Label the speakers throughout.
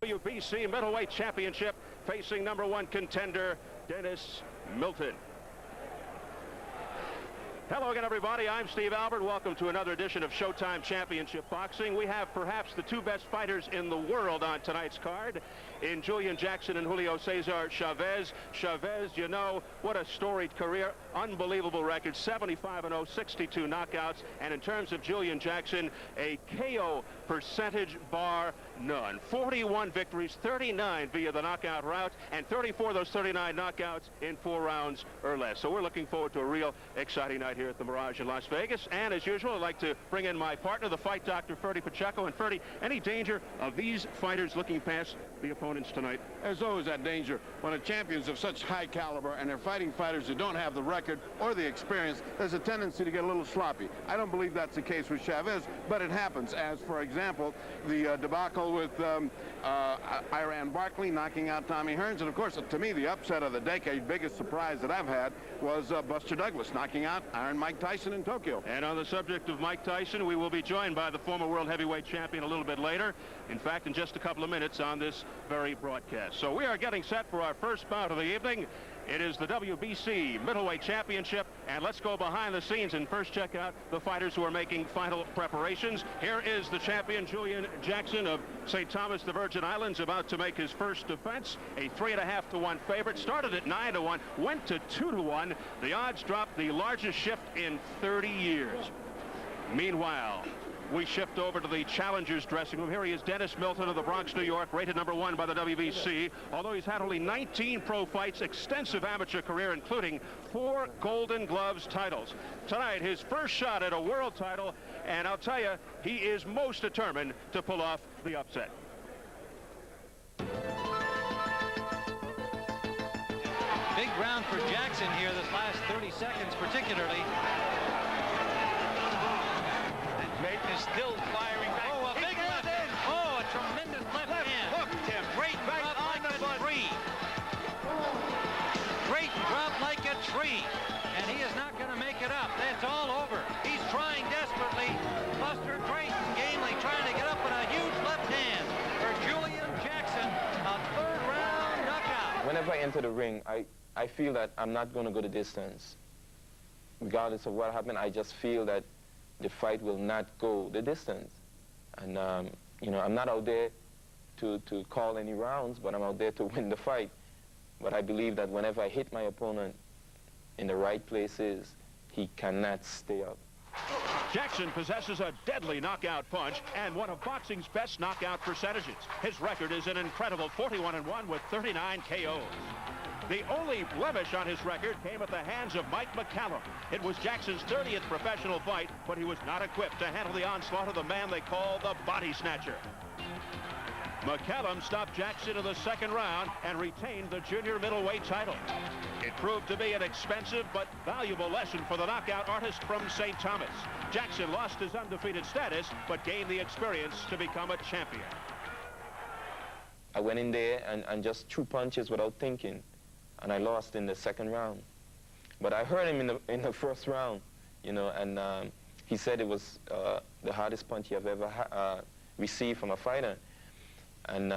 Speaker 1: WBC Middleweight Championship, facing #1 contender Dennis Milton. Hello again, everybody. I'm Steve Albert. Welcome to another edition of Showtime Championship Boxing. We have perhaps the two best fighters in the world on tonight's card, in Julian Jackson and Julio Cesar Chavez. Chavez, you know, what a storied career. Unbelievable record, 75-0, 62 knockouts. And in terms of Julian Jackson, a KO percentage bar none. 41 victories, 39 via the knockout route, and 34 of those 39 knockouts in 4 rounds or less. So we're looking forward to a real exciting night here at the Mirage in Las Vegas. And as usual, I'd like to bring in my partner, the fight doctor, Ferdy Pacheco. And Ferdy, any danger of these fighters looking past the opponents tonight?
Speaker 2: There's always that danger when the champions of such high caliber and they're fighting fighters who don't have the record or the experience. There's a tendency to get a little sloppy. I don't believe that's the case with Chavez, but it happens, as for example the debacle with Iran Barkley knocking out Tommy Hearns, and of course to me the upset of the decade, biggest surprise that I've had, was Buster Douglas knocking out Iron Mike Tyson in Tokyo.
Speaker 1: And on the subject of Mike Tyson, we will be joined by the former world heavyweight champion a little bit later. In fact, in just a couple of minutes on this very broadcast. So we are getting set for our first bout of the evening. It is the WBC Middleweight Championship, and let's go behind the scenes and first check out the fighters who are making final preparations. Here is the champion, Julian Jackson of St. Thomas, the Virgin Islands, about to make his first defense. A 3.5 to 1 favorite, started at 9 to 1, went to 2 to 1. The odds dropped, the largest shift in 30 years. Meanwhile, we shift over to the challengers dressing room. Here he is, Dennis Milton of the Bronx, New York, rated #1 by the WBC. Although he's had only 19 pro fights, extensive amateur career, including 4 Golden Gloves titles. Tonight, his first shot at a world title, and I'll tell you, he is most determined to pull off the upset.
Speaker 3: Big round for Jackson here, this last 30 seconds particularly. Milton is still firing back. Oh, a big left hand. Oh, a tremendous left hand. Hooked him. Great drop like a tree. Great drop like a tree. And he is not going to make it up. That's all over. He's trying desperately. Buster Drayton gamely trying to get up with a huge left hand for Julian Jackson. A 3rd round knockout.
Speaker 4: Whenever I enter the ring, I feel that I'm not going to go the distance. Regardless of what happened, I just feel that the fight will not go the distance. And, you know, I'm not out there to call any rounds, but I'm out there to win the fight. But I believe that whenever I hit my opponent in the right places, he cannot stay up.
Speaker 1: Jackson possesses a deadly knockout punch and one of boxing's best knockout percentages. His record is an incredible 41-1 with 39 KOs. The only blemish on his record came at the hands of Mike McCallum. It was Jackson's 30th professional fight, but he was not equipped to handle the onslaught of the man they call the body snatcher. McCallum stopped Jackson in the 2nd round and retained the junior middleweight title. It proved to be an expensive but valuable lesson for the knockout artist from St. Thomas. Jackson lost his undefeated status, but gained the experience to become a champion.
Speaker 4: I went in there and just threw punches without thinking. And I lost in the 2nd round. But I heard him in the 1st round, you know, and he said it was the hardest punch he have ever received from a fighter. And,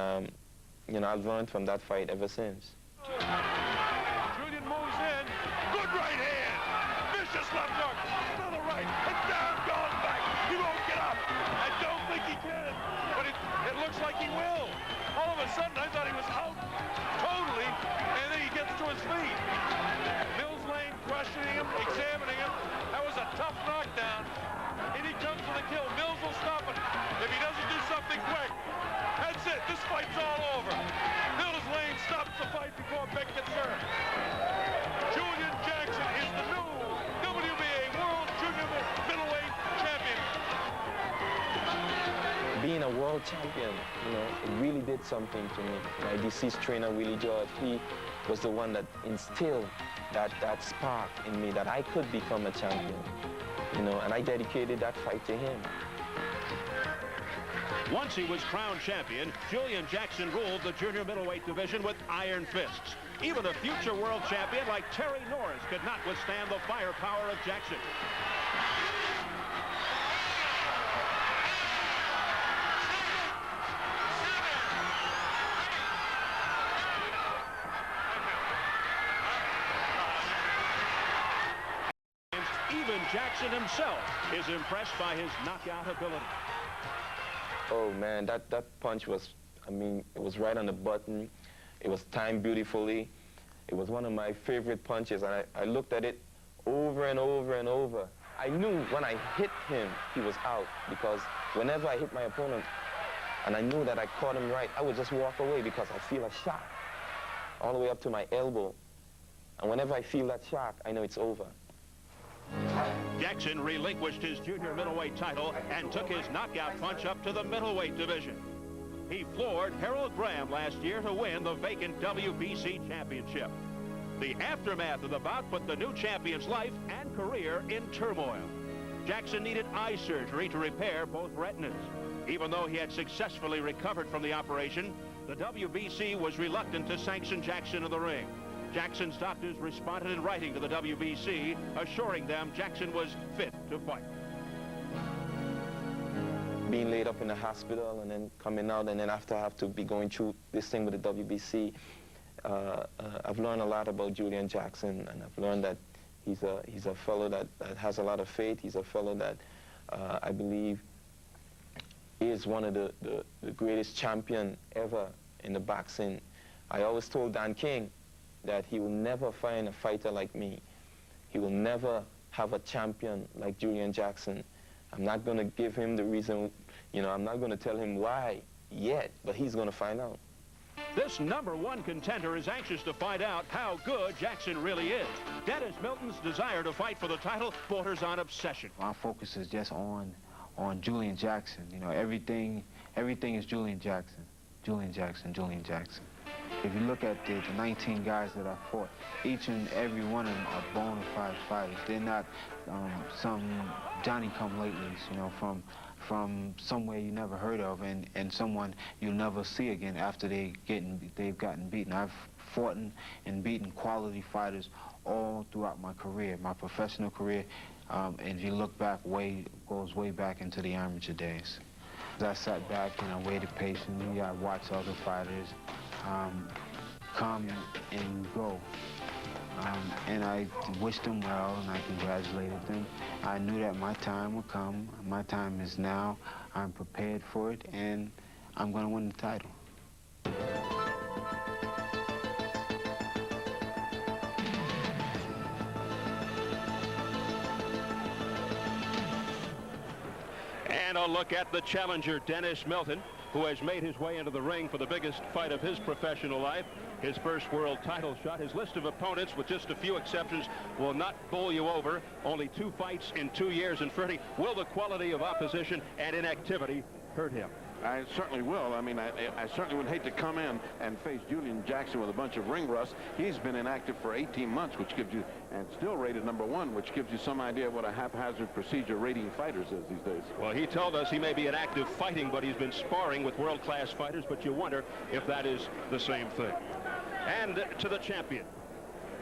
Speaker 4: you know, I've learned from that fight ever since.
Speaker 5: Julian moves in. Good right hand. Vicious left hook. Another right. And down, going back. He won't get up. I don't think he can. But it looks like he will. All of a sudden, I thought he was out totally. And then he gets to his feet. Mills Lane questioning him, examining him. That was a tough knockdown. And he comes for the kill. Mills will stop it if he doesn't do something quick. That's it. This fight's all over. Mills Lane stops the fight before Beck gets hurt. Julian Jackson is the new WBA World Junior Middleweight Champion.
Speaker 4: Being a world champion, you know, it really did something to me. My deceased trainer, Willie George, he was the one that instilled that spark in me that I could become a champion, you know, and I dedicated that fight to him.
Speaker 1: Once he was crowned champion, Julian Jackson ruled the junior middleweight division with iron fists. Even a future world champion like Terry Norris could not withstand the firepower of Jackson. Jackson himself is impressed by his knockout ability.
Speaker 4: Oh, man, that punch was, I mean, it was right on the button. It was timed beautifully. It was one of my favorite punches, and I looked at it over and over and over. I knew when I hit him, he was out, because whenever I hit my opponent, and I knew that I caught him right, I would just walk away because I feel a shock all the way up to my elbow. And whenever I feel that shock, I know it's over.
Speaker 1: Jackson relinquished his junior middleweight title and took his knockout punch up to the middleweight division. He floored Harold Graham last year to win the vacant WBC championship. The aftermath of the bout put the new champion's life and career in turmoil. Jackson needed eye surgery to repair both retinas. Even though he had successfully recovered from the operation, the WBC was reluctant to sanction Jackson in the ring. Jackson's doctors responded in writing to the WBC, assuring them Jackson was fit to fight.
Speaker 4: Being laid up in the hospital and then coming out, and then after I have to be going through this thing with the WBC, I've learned a lot about Julian Jackson, and I've learned that he's a fellow that has a lot of faith. He's a fellow that I believe is one of the greatest champion ever in the boxing. I always told Dan King that he will never find a fighter like me. He will never have a champion like Julian Jackson. I'm not going to give him the reason, you know, I'm not going to tell him why yet, but he's going to find out.
Speaker 1: This #1 contender is anxious to find out how good Jackson really is. Dennis Milton's desire to fight for the title borders on obsession.
Speaker 6: My focus is just on Julian Jackson. You know, everything is Julian Jackson. Julian Jackson, Julian Jackson. If you look at the 19 guys that I fought, each and every one of them are bona fide fighters. They're not some Johnny-come-latelys, you know, from somewhere you never heard of and someone you'll never see again after they've gotten beaten. I've fought and beaten quality fighters all throughout my career, my professional career. And if you look back, goes way back into the amateur days. As I sat back and I waited patiently, I watched other fighters come and go. And I wished them well, and I congratulated them. I knew that my time would come. My time is now. I'm prepared for it, and I'm going to win the title.
Speaker 1: And a look at the challenger, Dennis Milton, who has made his way into the ring for the biggest fight of his professional life, his first world title shot. His list of opponents, with just a few exceptions, will not bowl you over. Only 2 fights in 2 years in 30. Will the quality of opposition and inactivity hurt him?
Speaker 2: I certainly will. I mean, I certainly would hate to come in and face Julian Jackson with a bunch of ring rust. He's been inactive for 18 months, which gives you, and still rated #1, which gives you some idea of what a haphazard procedure rating fighters is these days.
Speaker 1: Well, he told us he may be inactive fighting, but he's been sparring with world-class fighters, but you wonder if that is the same thing. And to the champion,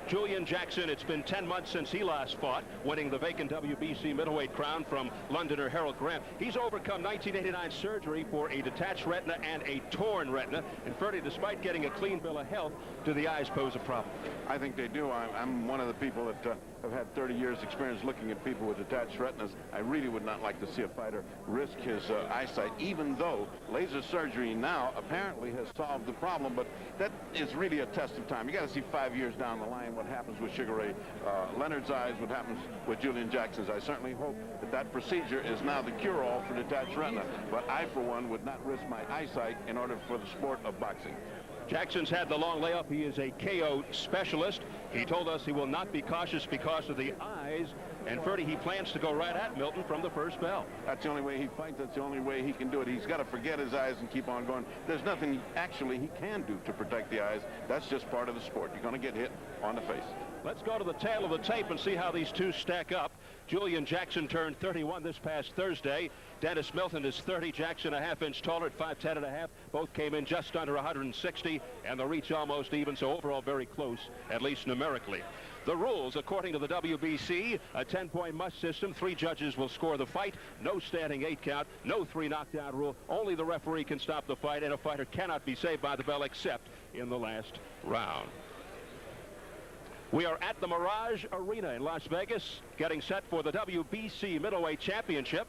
Speaker 1: Julian Jackson. It's been 10 months since he last fought, winning the vacant WBC middleweight crown from Londoner Harold Graham. He's overcome 1989 surgery for a detached retina and a torn retina. And Ferdy, despite getting a clean bill of health, do the eyes pose a problem?
Speaker 2: I think they do. I'm one of the people that have had 30 years experience looking at people with detached retinas. I really would not like to see a fighter risk his eyesight, even though laser surgery now apparently has solved the problem. But that is really a test of time. You got to see 5 years down the line what happens with Sugar Ray Leonard's eyes, what happens with Julian Jackson's. I certainly hope that that procedure is now the cure-all for detached retina. But I, for one, would not risk my eyesight in order for the sport of boxing.
Speaker 1: Jackson's had the long layup. He is a KO specialist. He told us he will not be cautious because of the eyes. And Ferdy, he plans to go right at Milton from the first bell.
Speaker 2: That's the only way he fights. That's the only way he can do it. He's got to forget his eyes and keep on going. There's nothing actually he can do to protect the eyes. That's just part of the sport. You're going to get hit on the face. Let's
Speaker 1: go to the tail of the tape and see how these two stack up. Julian Jackson turned 31 this past Thursday. Dennis Milton is 30. Jackson a half-inch taller at 5'10½". Both came in just under 160, and the reach almost even, so overall very close, at least numerically. The rules, according to the WBC, a 10-point must system. 3 judges will score the fight. No standing 8 count. No 3 knockdown rule. Only the referee can stop the fight, and a fighter cannot be saved by the bell except in the last round. We are at the Mirage Arena in Las Vegas, getting set for the WBC Middleweight Championship.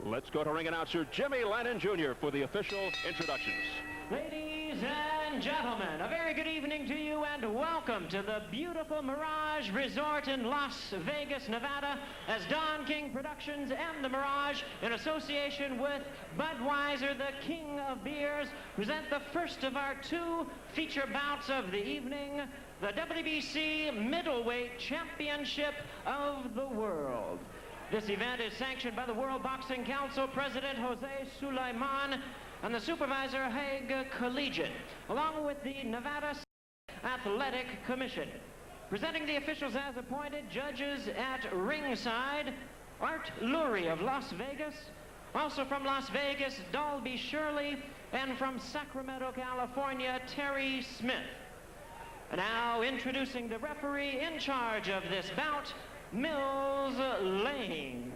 Speaker 1: Let's go to ring announcer Jimmy Lennon Jr. for the official introductions.
Speaker 7: Ladies and gentlemen, a very good evening to you and welcome to the beautiful Mirage Resort in Las Vegas, Nevada, as Don King Productions and the Mirage, in association with Budweiser, the king of beers, present the first of our two feature bouts of the evening, the WBC Middleweight Championship of the World. This event is sanctioned by the World Boxing Council President Jose Sulaiman and the supervisor Haig Collegiate, along with the Nevada Athletic Commission. Presenting the officials as appointed, judges at ringside, Art Lurie of Las Vegas, also from Las Vegas, Dalby Shirley, and from Sacramento, California, Terry Smith. Now introducing the referee in charge of this bout, Mills Lane.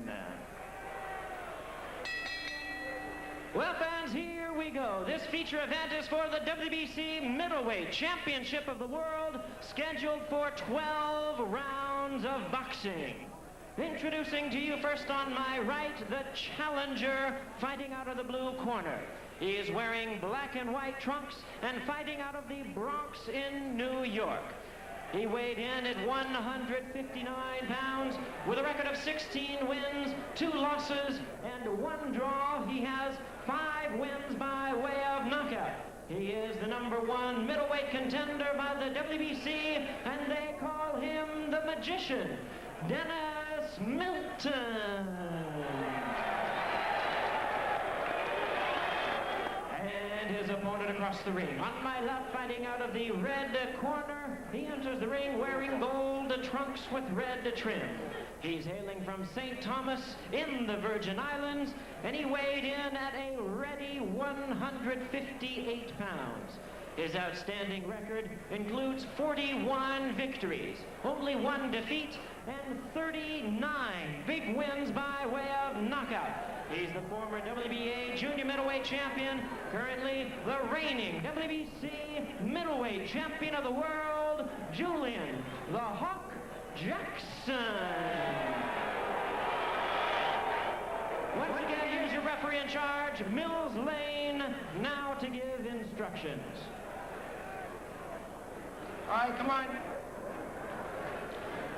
Speaker 7: Well, fans, here we go. This feature event is for the WBC Middleweight Championship of the World, scheduled for 12 rounds of boxing. Introducing to you first on my right, the challenger fighting out of the blue corner. He is wearing black and white trunks and fighting out of the Bronx in New York. He weighed in at 159 pounds with a record of 16 wins, 2 losses, and 1 draw. He has 5 wins by way of knockout. He is the #1 middleweight contender by the WBC, and they call him the Magician, Dennis Milton. And his opponent across the ring. On my left, fighting out of the red corner, he enters the ring wearing gold trunks with red trim. He's hailing from St. Thomas in the Virgin Islands, and he weighed in at a ready 158 pounds. His outstanding record includes 41 victories, only 1 defeat, and 39 big wins by way of knockout. He's the former WBA Junior Middleweight Champion, currently the reigning WBC Middleweight Champion of the World, Julian the Hawk Jackson. Once again, here's your referee in charge, Mills Lane, now to give instructions.
Speaker 8: All right, come on.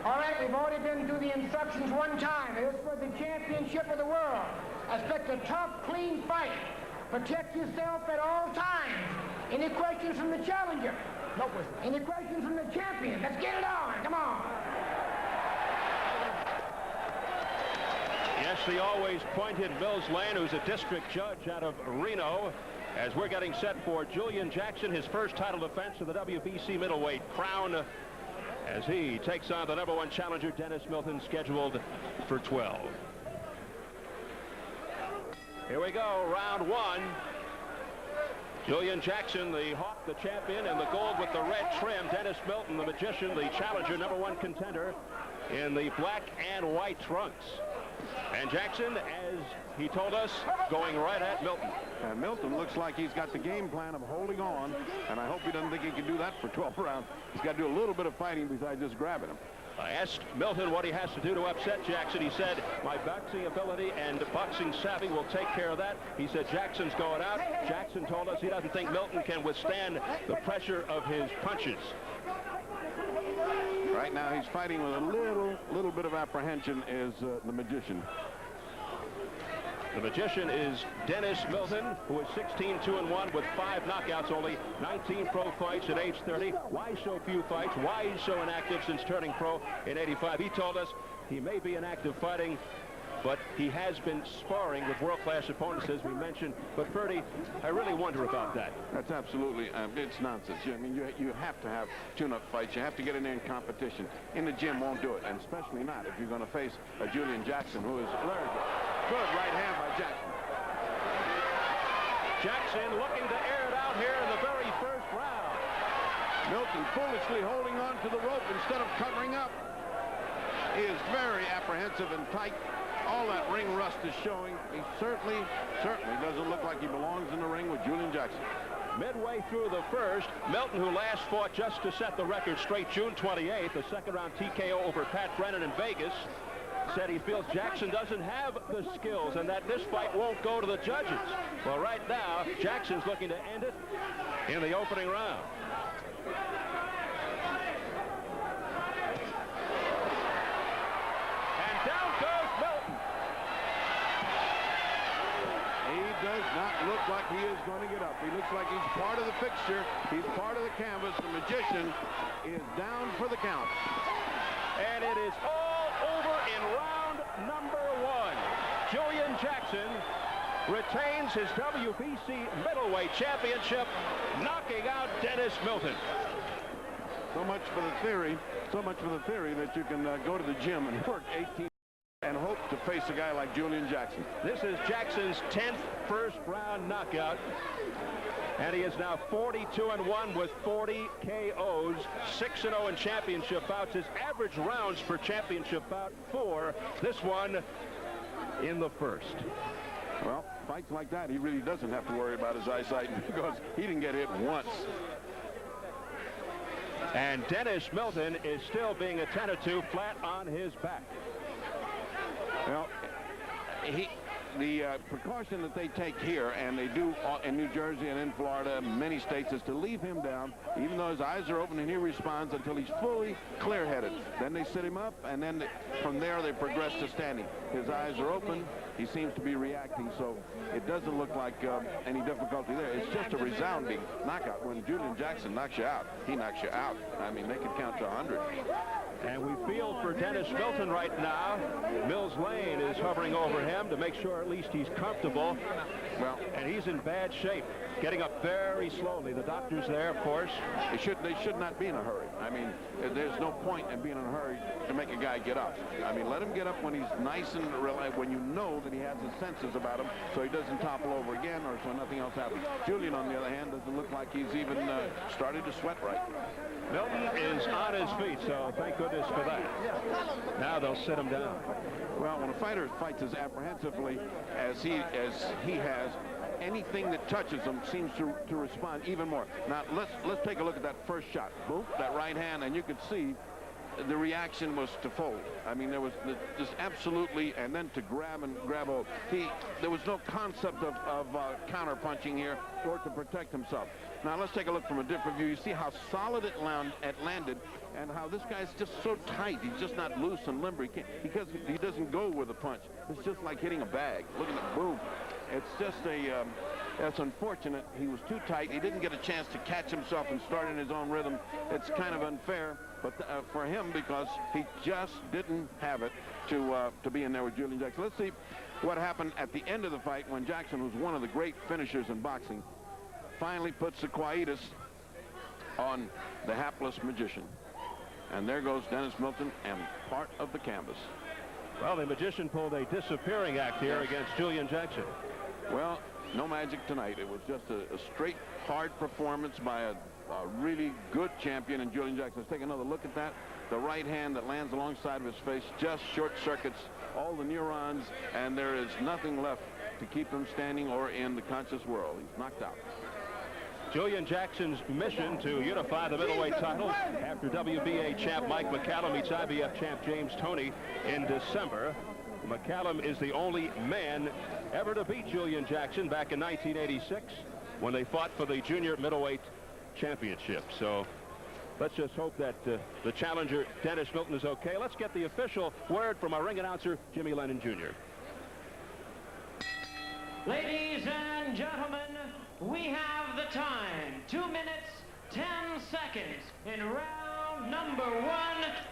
Speaker 8: All right, we've already been through the instructions one time. It is for the championship of the world. Expect a tough, clean fight. Protect yourself at all times. Any questions from the challenger? No questions. Any questions from the champion? Let's get it on. Come on.
Speaker 1: Yes, the always pointed Mills Lane, who's a district judge out of Reno, as we're getting set for Julian Jackson, his first title defense of the WBC middleweight crown, as he takes on the #1 challenger, Dennis Milton, scheduled for 12. Here we go, round 1. Julian Jackson, the Hawk, the champion, and the gold with the red trim. Dennis Milton, the Magician, the challenger, #1 contender, in the black and white trunks. And Jackson, as he told us, going right at Milton.
Speaker 2: And Milton looks like he's got the game plan of holding on, and I hope he doesn't think he can do that for 12 rounds. He's got to do a little bit of fighting besides just grabbing him.
Speaker 1: I asked Milton what he has to do to upset Jackson. He said, my boxing ability and boxing savvy will take care of that. He said Jackson's going out. Jackson told us he doesn't think Milton can withstand the pressure of his punches.
Speaker 2: Right now he's fighting with a little bit of apprehension, is the Magician.
Speaker 1: The Magician is Dennis Milton, who is 16-2-1 with 5 knockouts, only 19 pro fights at age 30. Why so few fights? Why he's so inactive since turning pro in '85? He told us he may be inactive fighting, but he has been sparring with world-class opponents, as we mentioned. But Ferdy, I really wonder about that.
Speaker 2: That's absolutely, it's nonsense. I mean, you have to have tune-up fights. You have to get in there in competition. In the gym won't do it, and especially not if you're going to face a Julian Jackson, who is very good right hand by Jackson.
Speaker 1: Jackson looking to air it out here in the very first round.
Speaker 2: Milton foolishly holding on to the rope instead of covering up. He is very apprehensive and tight. All that ring rust is showing. He certainly doesn't look like he belongs in the ring with Julian Jackson.
Speaker 1: midway through the first. Milton, who last fought just to set the record straight June 28th, a second-round TKO over Pat Brennan in Vegas, said he feels Jackson doesn't have the skills and that this fight won't go to the judges. Well, right now, Jackson's looking to end it in the opening round. And down goes Milton.
Speaker 2: He does not look like he is going to get up. He looks like he's part of the fixture. He's part of the canvas. The magician is down for the count.
Speaker 1: And it is all over in round number 1. Julian Jackson retains his WBC middleweight championship, knocking out Dennis Milton.
Speaker 2: So much for the theory that you can go to the gym and work 18 and hope to face a guy like Julian Jackson.
Speaker 1: This is Jackson's 10th first-round knockout, and he is now 42-1 with 40 KOs, 6-0 in championship bouts. His average rounds per championship bout 4. This one in the first.
Speaker 2: Well, fights like that, he really doesn't have to worry about his eyesight because he didn't get hit once.
Speaker 1: And Dennis Milton is still being attended to flat on his back.
Speaker 2: Well, the precaution that they take here, and they do in New Jersey and in Florida, many states, is to leave him down, even though his eyes are open and he responds until he's fully clear-headed. Then they sit him up, and then from there they progress to standing. His eyes are open. He seems to be reacting, so it doesn't look like any difficulty there. It's just a resounding knockout. When Julian Jackson knocks you out, he knocks you out. I mean, they could count to 100.
Speaker 1: And we feel for Dennis Milton right now. Mills Lane is hovering over him to make sure at least he's comfortable.
Speaker 2: Well,
Speaker 1: and he's in bad shape, getting up very slowly. The doctor's there, of course.
Speaker 2: They should not be in a hurry. I mean, there's no point in being in a hurry to make a guy get up. I mean, let him get up when he's nice and relaxed, when you know that he has his senses about him, so he doesn't topple over again or so nothing else happens. Julian, on the other hand, doesn't look like he's even started to sweat right.
Speaker 1: Milton is on his feet, so thank goodness for that. Now they'll sit him down.
Speaker 2: Well, when a fighter fights as apprehensively as he has, anything that touches him seems to respond even more. Now let's take a look at that first shot. Boom, that right hand, and you could see the reaction was to fold. I mean, there was just absolutely, and then to grab hold. There was no concept of counter punching here or to protect himself. Now let's take a look from a different view. You see how solid it landed, and how this guy's just so tight. He's just not loose and limber. He doesn't go with a punch. It's just like hitting a bag. Look at it, boom. It's just that's unfortunate. He was too tight. He didn't get a chance to catch himself and start in his own rhythm. It's kind of unfair, but for him, because he just didn't have it to be in there with Julian Jackson. Let's see what happened at the end of the fight when Jackson, was one of the great finishers in boxing, finally puts the quietus on the hapless magician. And there goes Dennis Milton and part of the canvas.
Speaker 1: Well, the magician pulled a disappearing act here against Julian Jackson.
Speaker 2: Well, no magic tonight. It was just a straight, hard performance by a really good champion in Julian Jackson. Let's take another look at that. The right hand that lands alongside of his face just short circuits all the neurons, and there is nothing left to keep him standing or in the conscious world. He's knocked out.
Speaker 1: Julian Jackson's mission to unify the middleweight title after WBA champ Mike McCallum meets IBF champ James Toney in December. McCallum is the only man ever to beat Julian Jackson back in 1986 when they fought for the junior middleweight championship. So let's just hope that the challenger Dennis Milton is okay. Let's get the official word from our ring announcer Jimmy Lennon Jr.
Speaker 7: Ladies and gentlemen, we have the time. 2 minutes, 10 seconds in round number 1.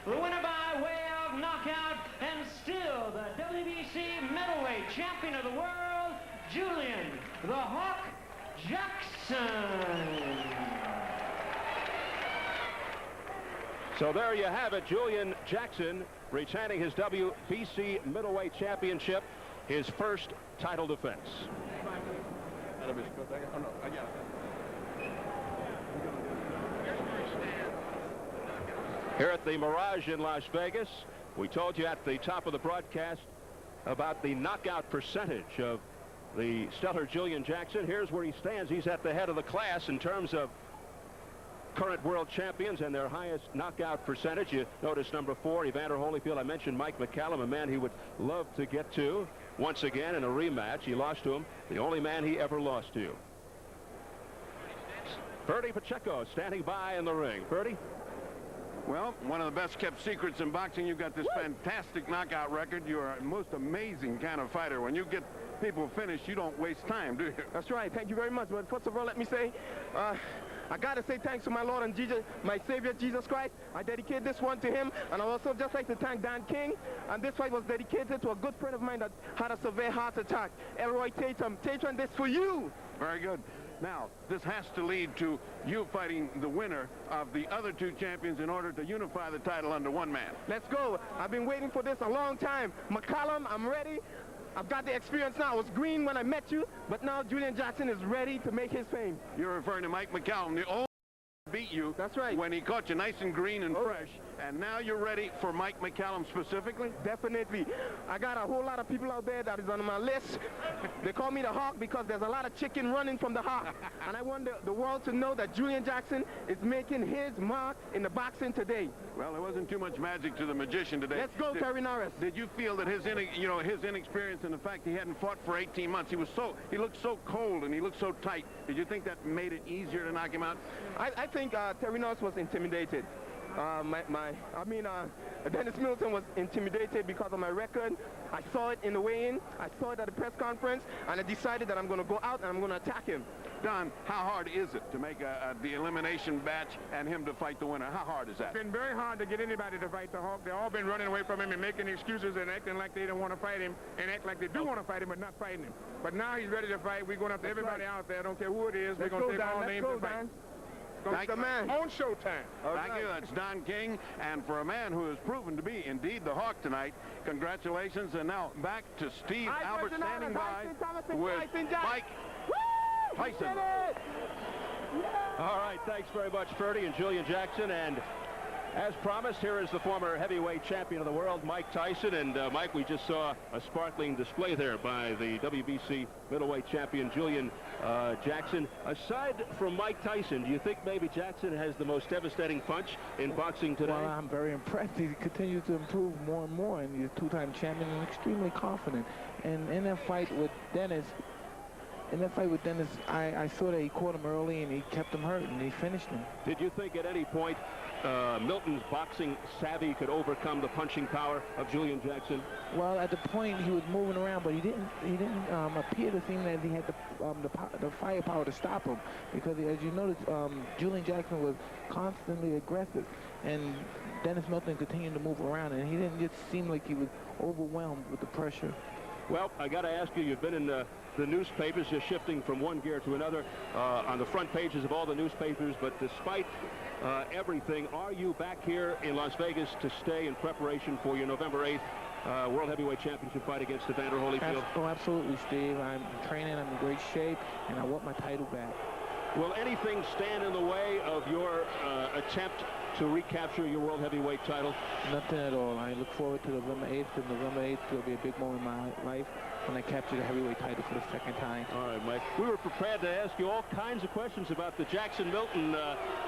Speaker 7: The winner by way of knockout and still the WBC middleweight champion of the world, Julian the Hawk Jackson.
Speaker 1: So there you have it. Julian Jackson retaining his WBC middleweight championship, his first title defense. Here at the Mirage in Las Vegas, we told you at the top of the broadcast about the knockout percentage of the stellar Julian Jackson. Here's where he stands. He's at the head of the class in terms of current world champions and their highest knockout percentage. You notice number 4, Evander Holyfield. I mentioned Mike McCallum, a man he would love to get to once again in a rematch. He lost to him, the only man he ever lost to. Bertie Pacheco standing by in the ring. Bertie?
Speaker 2: Well, one of the best kept secrets in boxing. You've got this fantastic knockout record. You're a most amazing kind of fighter. When you get people finished, you don't waste time, do you?
Speaker 9: That's right. Thank you very much. But first of all, let me say, I got to say thanks to my Lord and Jesus, my Savior, Jesus Christ. I dedicate this one to him. And I also just like to thank Dan King. And this fight was dedicated to a good friend of mine that had a severe heart attack, Elroy Tatum. Tatum, this for you.
Speaker 2: Very good. Now, this has to lead to you fighting the winner of the other 2 champions in order to unify the title under one man.
Speaker 9: Let's go. I've been waiting for this a long time. McCallum, I'm ready. I've got the experience now. I was green when I met you, but now Julian Jackson is ready to make his fame.
Speaker 2: You're referring to Mike McCallum, the old beat you.
Speaker 9: That's right.
Speaker 2: When he caught you nice and green and fresh, and now you're ready for Mike McCallum specifically?
Speaker 9: Definitely. I got a whole lot of people out there that is on my list. They call me the Hawk because there's a lot of chicken running from the Hawk. And I want the world to know that Julian Jackson is making his mark in the boxing today.
Speaker 2: Well, there wasn't too much magic to the magician today.
Speaker 9: Let's go, Terry Norris.
Speaker 2: Did you feel that his inexperience and the fact he hadn't fought for 18 months, he looked so cold and he looked so tight. Did you think that made it easier to knock him out?
Speaker 9: I think Terry Norris was intimidated. Dennis Milton was intimidated because of my record. I saw it in the weigh-in. I saw it at the press conference, and I decided that I'm going to go out and I'm going to attack him.
Speaker 2: Don, how hard is it to make the elimination batch and him to fight the winner? How hard is that?
Speaker 10: It's been very hard to get anybody to fight the Hawk. They've all been running away from him and making excuses and acting like they don't want to fight him and act like they do want to fight him but not fighting him. But now he's ready to fight. We're going after everybody out there. I don't care who it is. We're going to take all names and fight.
Speaker 2: Thank you, man.
Speaker 10: On Showtime.
Speaker 2: Thank you. That's Don King. And for a man who has proven to be indeed the Hawk tonight, congratulations. And now back to Steve Albert standing by with Mike Tyson.
Speaker 1: All right, thanks very much, Ferdy and Julian Jackson. And as promised, here is the former heavyweight champion of the world, Mike Tyson. And Mike, we just saw a sparkling display there by the WBC middleweight champion, Julian Jackson. Aside from Mike Tyson, do you think maybe Jackson has the most devastating punch in boxing today?
Speaker 6: Well, I'm very impressed. He continues to improve more and more, and he's a 2-time champion and extremely confident. And in that fight with Dennis, I saw that he caught him early and he kept him hurt and he finished him.
Speaker 1: Did you think at any point Milton's boxing savvy could overcome the punching power of Julian Jackson?
Speaker 6: Well, at the point he was moving around, but he didn't appear to seem that he had the firepower to stop him, because as you notice, Julian Jackson was constantly aggressive, and Dennis Milton continued to move around, and he didn't just seem like he was overwhelmed with the pressure.
Speaker 1: Well, I got to ask you, you've been in the newspapers, just shifting from one gear to another, on the front pages of all the newspapers, but despite everything, are you back here in Las Vegas to stay in preparation for your November 8th World Heavyweight Championship fight against Evander Holyfield?
Speaker 6: Oh, absolutely, Steve. I'm training, I'm in great shape, and I want my title back.
Speaker 1: Will anything stand in the way of your attempt to recapture your World Heavyweight title?
Speaker 6: Nothing at all. I look forward to November 8th, and November 8th will be a big moment in my life when I capture the heavyweight title for the second time.
Speaker 1: All right, Mike. We were prepared to ask you all kinds of questions about the Jackson-Milton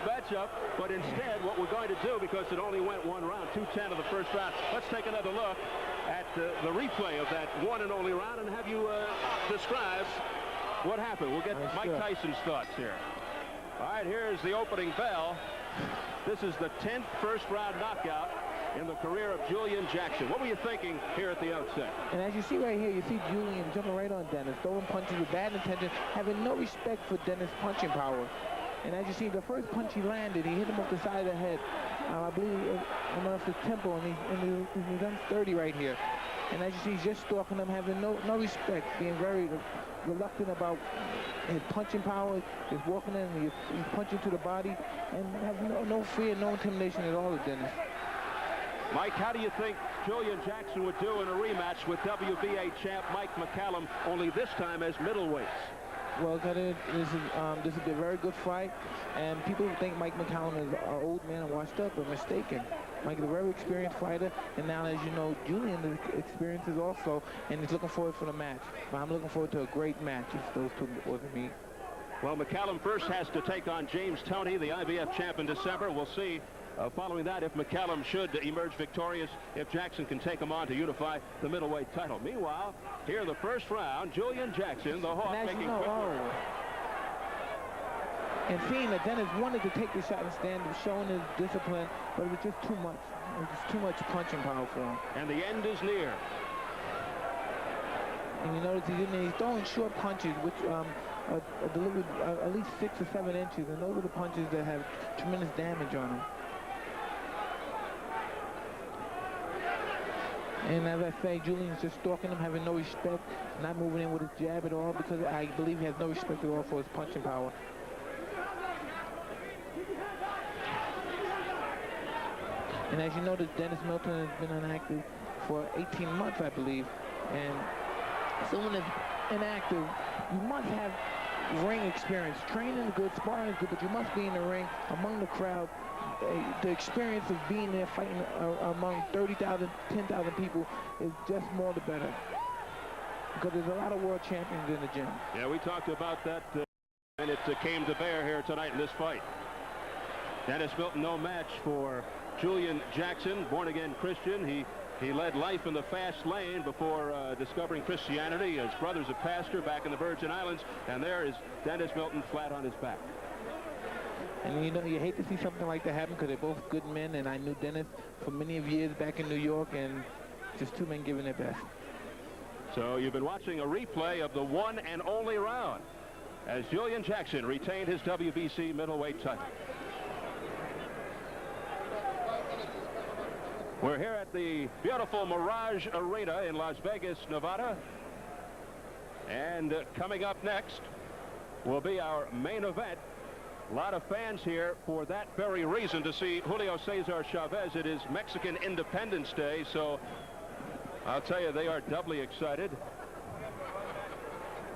Speaker 1: matchup, but instead what we're going to do, because it only went one round, 2:10 of the first round, let's take another look at the replay of that one and only round and have you describe what happened. We'll get Mike Tyson's thoughts here. All right, here's the opening bell. This is the 10th first-round knockout in the career of Julian Jackson. What were you thinking here at the outset?
Speaker 6: And as you see right here, you see Julian jumping right on Dennis, throwing punches with bad intention, having no respect for Dennis' punching power. And as you see, the first punch he landed, he hit him off the side of the head. I believe off the temple, and he's done 30 right here. And as you see, he's just stalking him, having no respect, being very reluctant about his punching power, his walking in, he's punching to the body, and have no fear, no intimidation at all of Dennis.
Speaker 1: Mike, how do you think Julian Jackson would do in a rematch with WBA champ Mike McCallum, only this time as middleweights?
Speaker 11: Well, this will be a very good fight, and people who think Mike McCallum is an old man and washed up are mistaken. Mike is a very experienced fighter, and now, as you know, Julian is experienced also, and he's looking forward for the match. But I'm looking forward to a great match if those two were to meet.
Speaker 1: Well, McCallum first has to take on James Toney, the IBF champ, in December. We'll see following that if McCallum should emerge victorious, if Jackson can take him on to unify the middleweight title. Meanwhile, here in the first round, Julian Jackson, the Hawk, making quick work.
Speaker 11: And seeing that Dennis wanted to take the shot and stand, showing his discipline, but it was just too much. It was just too much punching power for him.
Speaker 1: And the end is near.
Speaker 11: And you notice he's throwing short punches, which are delivered at least 6 or 7 inches, and those are the punches that have tremendous damage on them. And as I say, Julian's just stalking him, having no respect, not moving in with his jab at all, because I believe he has no respect at all for his punching power. And as you notice, Dennis Milton has been inactive for 18 months, I believe. And someone that's inactive, you must have ring experience. Training is good, sparring is good, but you must be in the ring among the crowd. The experience of being there fighting among 30,000, 10,000 people is just more the better. Because there's a lot of world champions in the gym.
Speaker 1: Yeah, we talked about that, and it came to bear here tonight in this fight. Dennis Milton, no match for Julian Jackson, born-again Christian. He led life in the fast lane before discovering Christianity. His brother's a pastor back in the Virgin Islands, and there is Dennis Milton flat on his back.
Speaker 11: And you know, you hate to see something like that happen because they're both good men, and I knew Dennis for many years back in New York, and just two men giving their best.
Speaker 1: So you've been watching a replay of the one and only round as Julian Jackson retained his WBC middleweight title. We're here at the beautiful Mirage Arena in Las Vegas, Nevada. And coming up next will be our main event. A lot of fans here for that very reason, to see Julio Cesar Chavez. It is Mexican Independence Day, so I'll tell you, they are doubly excited.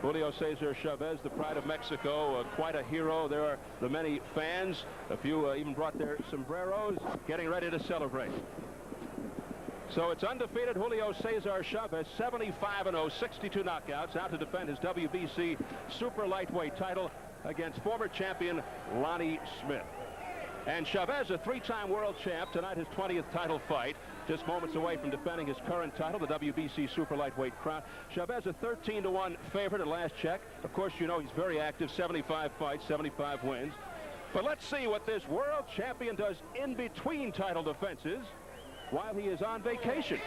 Speaker 1: Julio Cesar Chavez, the pride of Mexico, quite a hero. There are the many fans. A few even brought their sombreros, getting ready to celebrate. So it's undefeated Julio Cesar Chavez, 75-0, 62 knockouts, out to defend his WBC super lightweight title against former champion Lonnie Smith. And Chavez, a 3-time world champ, tonight his 20th title fight, just moments away from defending his current title, the WBC super lightweight crown. Chavez a 13-1 favorite at last check. Of course, you know he's very active, 75 fights, 75 wins. But let's see what this world champion does in between title defenses while he is on vacation.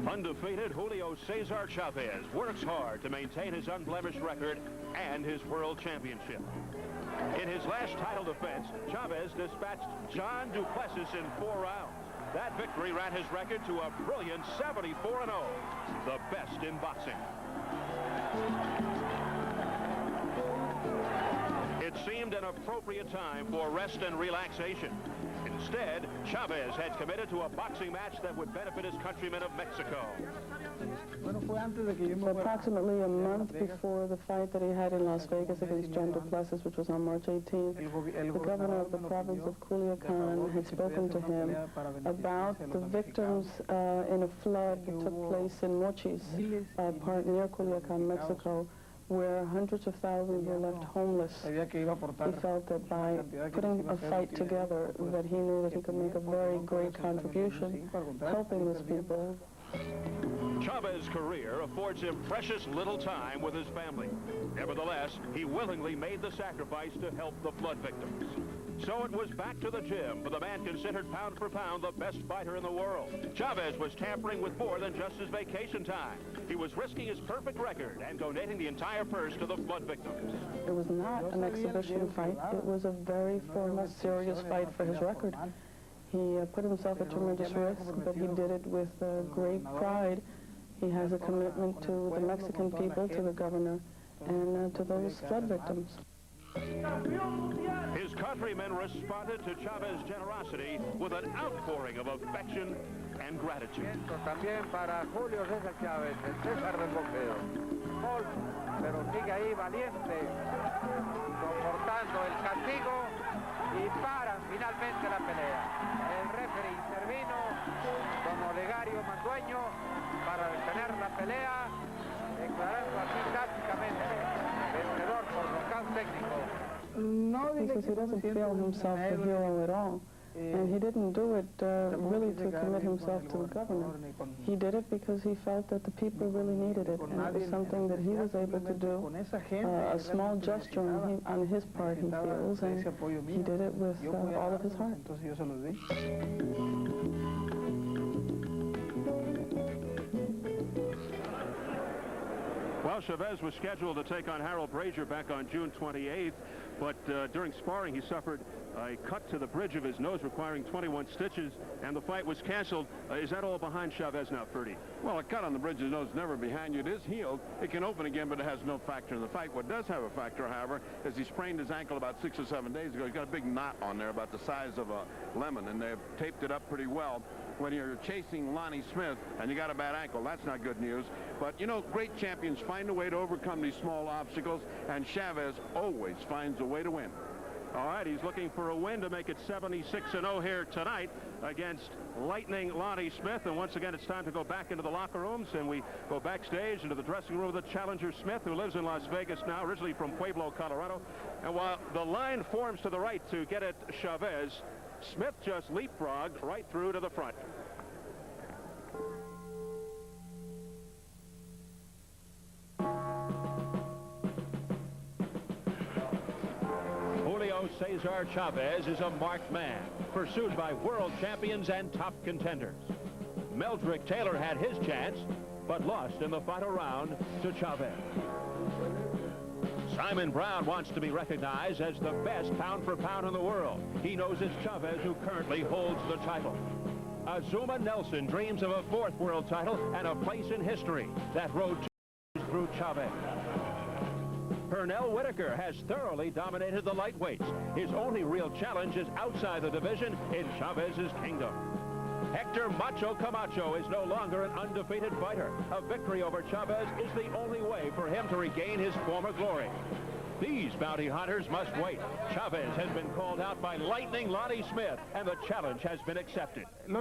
Speaker 1: Undefeated Julio Cesar Chavez works hard to maintain his unblemished record and his world championship. In his last title defense, Chavez dispatched John Duplessis in 4 rounds. That victory ran his record to a brilliant 74-0, the best in boxing. It seemed an appropriate time for rest and relaxation. Instead, Chavez had committed to a boxing match that would benefit his countrymen of Mexico.
Speaker 12: Approximately a month before the fight that he had in Las Vegas against John Duplessis, which was on March 18th, the governor of the province of Culiacan had spoken to him about the victims in a flood that took place in Mochis, a part near Culiacan, Mexico, where hundreds of thousands were left homeless. He felt that by putting a fight together, that he knew that he could make a very great contribution helping these people.
Speaker 1: Chavez's career affords him precious little time with his family. Nevertheless, he willingly made the sacrifice to help the flood victims. So it was back to the gym for the man considered pound for pound the best fighter in the world. Chavez was tampering with more than just his vacation time. He was risking his perfect record and donating the entire purse to the flood victims.
Speaker 12: It was not an exhibition fight. It was a very formal, serious fight for his record. He put himself at tremendous risk, but he did it with great pride. He has a commitment to the Mexican people, to the governor, and to those flood victims.
Speaker 1: His countrymen responded to Chávez's generosity with an outpouring of affection and gratitude.
Speaker 13: También para Julio César Chávez, el César del boxeo. Pero sigue ahí valiente, soportando el castigo y paran finalmente la pelea. El referee intervino con Olegario Mandueño para detener la pelea, declarando así tácticamente vencedor por nocaut técnico.
Speaker 12: He says he doesn't feel himself a hero at all. And he didn't do it really to commit himself to the government. He did it because he felt that the people really needed it, and it was something that he was able to do, a small gesture on his part, he feels, and he did it with all of his heart.
Speaker 1: Well, Chávez was scheduled to take on Harold Brazier back on June 28th, but during sparring he suffered a cut to the bridge of his nose requiring 21 stitches, and the fight was canceled. Is that all behind Chávez now, Ferdy?
Speaker 2: Well, a cut on the bridge of the nose is never behind you. It is healed. It can open again, but it has no factor in the fight. What does have a factor, however, is he sprained his ankle about 6 or 7 days ago. He's got a big knot on there about the size of a lemon, and they've taped it up pretty well. When you're chasing Lonnie Smith and you got a bad ankle, that's not good news. But, you know, great champions find a way to overcome these small obstacles, and Chávez always finds a way to win.
Speaker 1: All right, he's looking for a win to make it 76-0 here tonight against Lightning Lonnie Smith. And once again, it's time to go back into the locker rooms, and we go backstage into the dressing room of the challenger Smith, who lives in Las Vegas now, originally from Pueblo, Colorado. And while the line forms to the right to get at Chávez, Smith just leapfrogged right through to the front. Julio César Chávez is a marked man, pursued by world champions and top contenders. Meldrick Taylor had his chance, but lost in the final round to Chávez. Simon Brown wants to be recognized as the best pound for pound in the world. He knows it's Chávez who currently holds the title. Azuma Nelson dreams of a 4th world title and a place in history. That road through Chávez. Pernell Whitaker has thoroughly dominated the lightweights. His only real challenge is outside the division in Chávez's kingdom. Hector Macho Camacho is no longer an undefeated fighter. A victory over Chávez is the only way for him to regain his former glory. These bounty hunters must wait. Chávez has been called out by Lightning Lonnie Smith, and the challenge has been accepted.
Speaker 12: He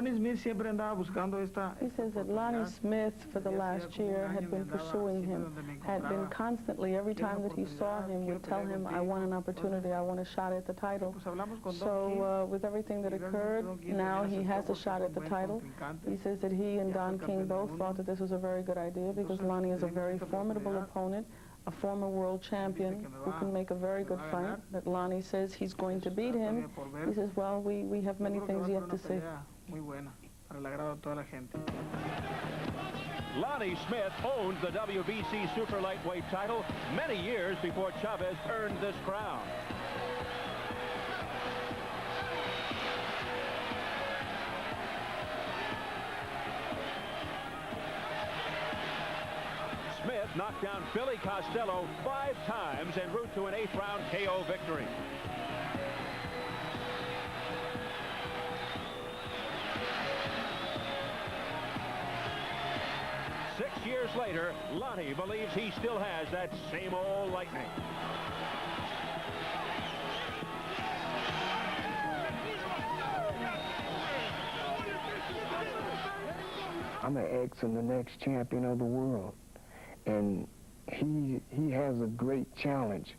Speaker 12: says that Lonnie Smith, for the last year, had been pursuing him, had been constantly, every time that he saw him, would tell him, I want an opportunity, I want a shot at the title. So with everything that occurred, now he has a shot at the title. He says that he and Don King both thought that this was a very good idea because Lonnie is a very formidable opponent, a former world champion who can make a very good fight, that Lonnie says he's going to beat him. He says, well, we have many things yet to see.
Speaker 1: Lonnie Smith owned the WBC super lightweight title many years before Chávez earned this crown. Smith knocked down Billy Costello 5 times en route to an 8th round KO victory. Six years later, Lonnie believes he still has that same old lightning.
Speaker 14: I'm an ex and the next champion of the world. And he has a great challenge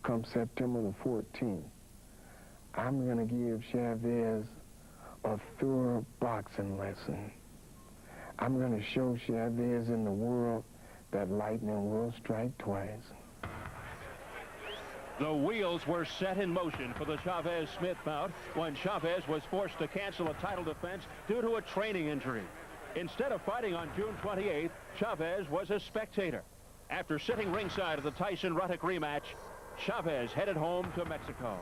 Speaker 14: come September the 14th. I'm going to give Chávez a thorough boxing lesson. I'm going to show Chávez in the world that lightning will strike twice.
Speaker 1: The wheels were set in motion for the Chávez-Smith bout when Chávez was forced to cancel a title defense due to a training injury. Instead of fighting on June 28th, Chávez was a spectator. After sitting ringside of the Tyson-Ruddock rematch, Chávez headed home to Mexico.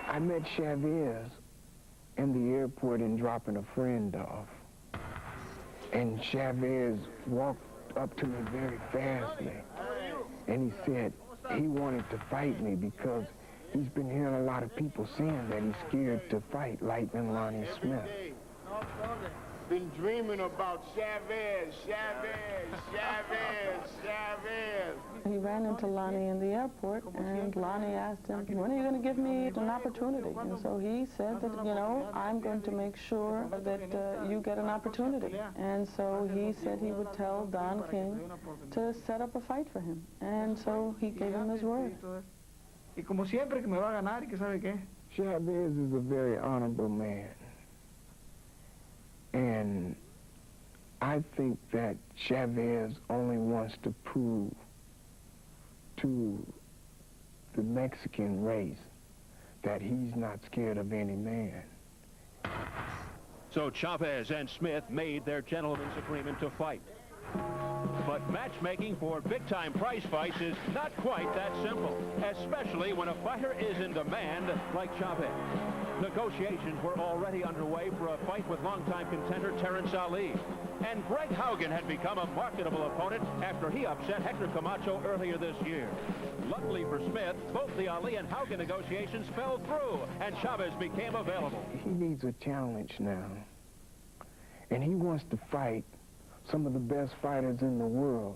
Speaker 14: I met Chávez in the airport and dropping a friend off. And Chávez walked up to me very fastly. And he said, he wanted to fight me because he's been hearing a lot of people saying that he's scared to fight Lightning Lonnie Smith.
Speaker 2: Been dreaming about Chavez, Chavez, Chavez, Chavez.
Speaker 12: He ran into Lonnie in the airport, and Lonnie asked him, when are you going to give me an opportunity? And so he said that, you know, I'm going to make sure that you get an opportunity. And so he said he would tell Don King to set up a fight for him. And so he gave him his word.
Speaker 14: Chavez is a very honorable man. And I think that Chavez only wants to prove to the Mexican race that he's not scared of any man.
Speaker 1: So Chavez and Smith made their gentleman's agreement to fight. But matchmaking for big-time prize fights is not quite that simple, especially when a fighter is in demand like Chavez. Negotiations were already underway for a fight with longtime contender Terrence Ali. And Greg Haugen had become a marketable opponent after he upset Hector Camacho earlier this year. Luckily for Smith, both the Ali and Haugen negotiations fell through, and Chavez became available.
Speaker 14: He needs a challenge now. And he wants to fight some of the best fighters in the world.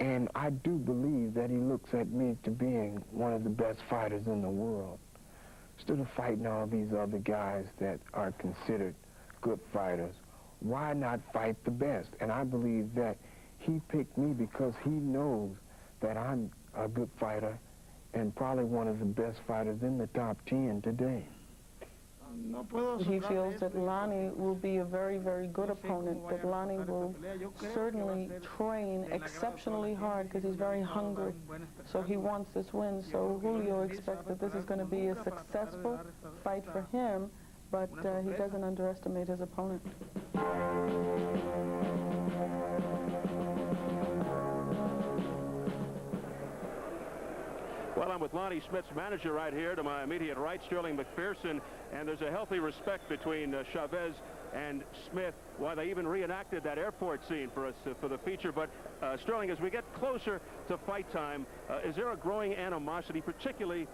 Speaker 14: And I do believe that he looks at me to being one of the best fighters in the world. Instead of fighting all these other guys that are considered good fighters, why not fight the best? And I believe that he picked me because he knows that I'm a good fighter and probably one of the best fighters in the top 10 today.
Speaker 12: He feels that Lonnie will be a very, very good opponent, that Lonnie will certainly train exceptionally hard because he's very hungry. So he wants this win. So Julio expects that this is going to be a successful fight for him, but he doesn't underestimate his opponent.
Speaker 1: Well, I'm with Lonnie Smith's manager right here to my immediate right, Sterling McPherson, and there's a healthy respect between Chavez and Smith. Why, they even reenacted that airport scene for us for the feature. But Sterling, as we get closer to fight time, is there a growing animosity, particularly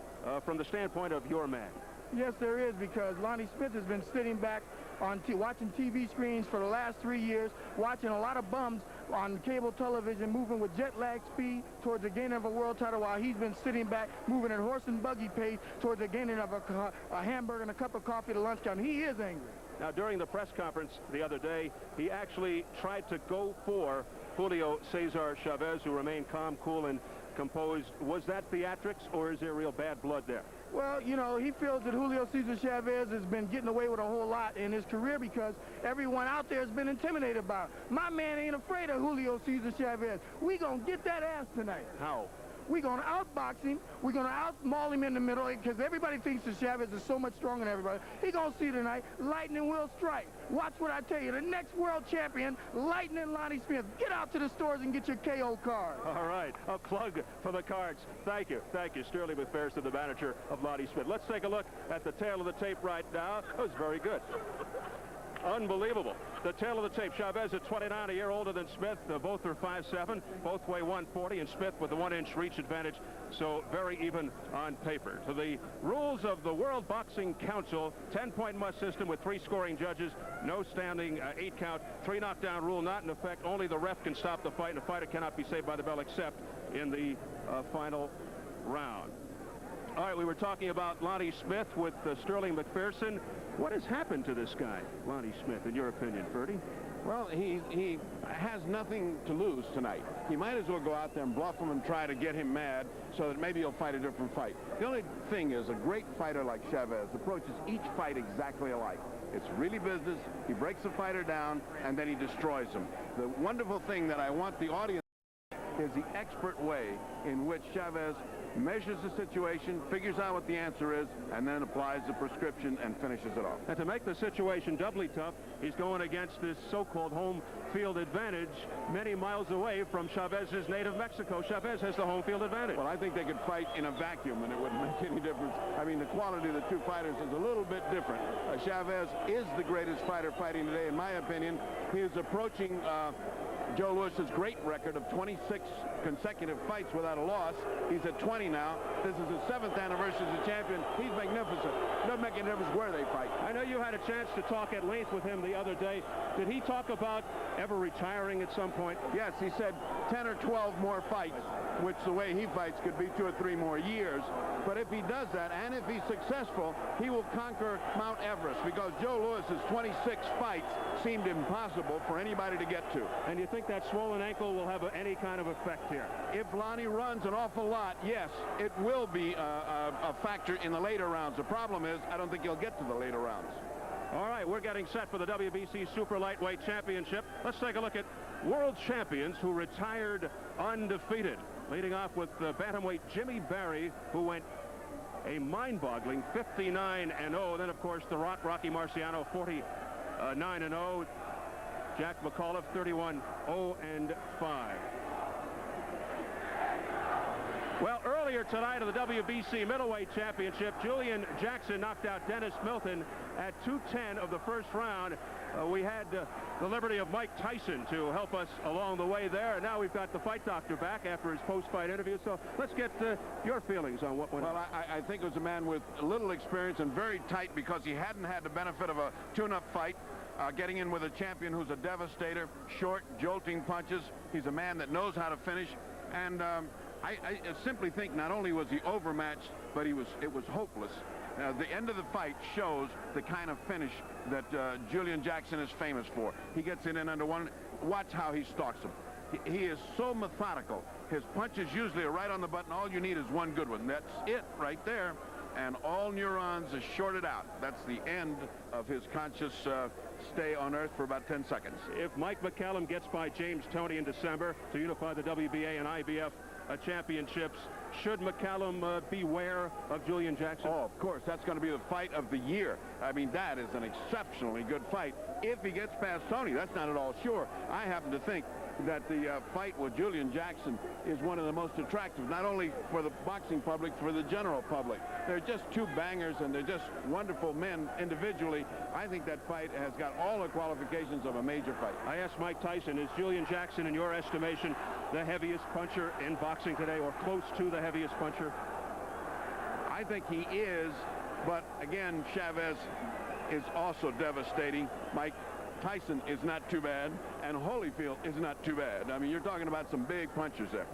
Speaker 1: from the standpoint of your man?
Speaker 9: Yes, there is, because Lonnie Smith has been sitting back on watching TV screens for the last 3 years, watching a lot of bums on cable television moving with jet lag speed towards the gaining of a world title, while he's been sitting back moving at horse and buggy pace towards the gaining of a hamburger and a cup of coffee at the lunch counter. He is angry.
Speaker 1: Now, during the press conference the other day, he actually tried to go for Julio Cesar Chavez, who remained calm, cool, and composed. Was that theatrics, or is there real bad blood there?
Speaker 9: Well, you know, he feels that Julio Cesar Chavez has been getting away with a whole lot in his career because everyone out there has been intimidated by him. My man ain't afraid of Julio Cesar Chavez. We gonna get that ass tonight.
Speaker 1: How?
Speaker 9: We're going to outbox him. We're going to outmaul him in the middle because everybody thinks that Chavez is so much stronger than everybody. He's going to see tonight, lightning will strike. Watch what I tell you. The next world champion, Lightning Lonnie Smith. Get out to the stores and get your KO card.
Speaker 1: All right. A plug for the cards. Thank you. Thank you, Sterling McPherson, the manager of Lonnie Smith. Let's take a look at the tail of the tape right now. That was very good. Unbelievable. The tail of the tape. Chavez at 29, a year older than Smith. Both are 5'7", both weigh 140, and Smith with a 1-inch reach advantage, so very even on paper. So the rules of the World Boxing Council, 10-point must system with 3 scoring judges, no standing 8 count, 3 knockdown rule not in effect. Only the ref can stop the fight, and a fighter cannot be saved by the bell except in the final round. All right, we were talking about Lonnie Smith with Sterling McPherson. What has happened to this guy, Lonnie Smith, in your opinion, Ferdy?
Speaker 2: Well, he has nothing to lose tonight. He might as well go out there and bluff him and try to get him mad so that maybe he'll fight a different fight. The only thing is, a great fighter like Chavez approaches each fight exactly alike. It's really business. He breaks a fighter down, and then he destroys him. The wonderful thing that I want the audience is the expert way in which Chavez measures the situation, figures out what the answer is, and then applies the prescription and finishes it off.
Speaker 1: And to make the situation doubly tough, he's going against this so-called home field advantage many miles away from Chavez's native Mexico. Chavez has the home field advantage.
Speaker 2: Well, I think they could fight in a vacuum, and it wouldn't make any difference. I mean, the quality of the two fighters is a little bit different. Chavez is the greatest fighter fighting today, in my opinion. He is approaching Joe Louis's great record of 26 consecutive fights without a loss. He's at 20 now. This is his 7th anniversary as a champion. He's magnificent. Doesn't make any difference where they fight.
Speaker 1: I know you had a chance to talk at length with him the other day. Did he talk about ever retiring at some point?
Speaker 2: Yes, he said 10 or 12 more fights, which the way he fights could be 2 or 3 more years. But if he does that, and if he's successful, he will conquer Mount Everest, because Joe Louis's 26 fights seemed impossible for anybody to get to.
Speaker 1: And you think that swollen ankle will have any kind of effect here?
Speaker 2: If Lonnie runs an awful lot, yes, it will be a factor in the later rounds. The problem is, I don't think he'll get to the later rounds.
Speaker 1: All right, we're getting set for the WBC Super Lightweight Championship. Let's take a look at world champions who retired undefeated. Leading off with bantamweight Jimmy Barry, who went a mind-boggling 59-0. Then, of course, the Rock, Rocky Marciano, 49-0. Jack McAuliffe, 31-0-5. Well, earlier tonight of the WBC Middleweight Championship, Julian Jackson knocked out Dennis Milton at 2:10 of the first round. We had the liberty of Mike Tyson to help us along the way there. And now we've got the fight doctor back after his post-fight interview. So let's get your feelings on what went on.
Speaker 2: Well, I think it was a man with little experience and very tight, because he hadn't had the benefit of a tune-up fight. Getting in with a champion who's a devastator, short, jolting punches. He's a man that knows how to finish. And I simply think not only was he overmatched, but it was hopeless. The end of the fight shows the kind of finish that Julian Jackson is famous for. He gets it in under one. Watch how he stalks him. He is so methodical. His punches usually are right on the button. All you need is one good one. That's it right there. And all neurons are shorted out. That's the end of his conscious stay on Earth for about 10 seconds.
Speaker 1: If Mike McCallum gets by James Toney in December to unify the WBA and IBF championships, should McCallum beware of Julian Jackson?
Speaker 2: Oh, of course. That's going to be the fight of the year. I mean, that is an exceptionally good fight. If he gets past Toney, that's not at all sure. I happen to think that the fight with Julian Jackson is one of the most attractive, not only for the boxing public, for the general public. They're just two bangers, and they're just wonderful men individually. I think that fight has got all the qualifications of a major fight.
Speaker 1: I asked Mike Tyson, is Julian Jackson, in your estimation, the heaviest puncher in boxing today, or close to the heaviest puncher?
Speaker 2: I think he is, but again, Chavez is also devastating. Mike Tyson is not too bad, and Holyfield is not too bad. I mean, you're talking about some big punchers there.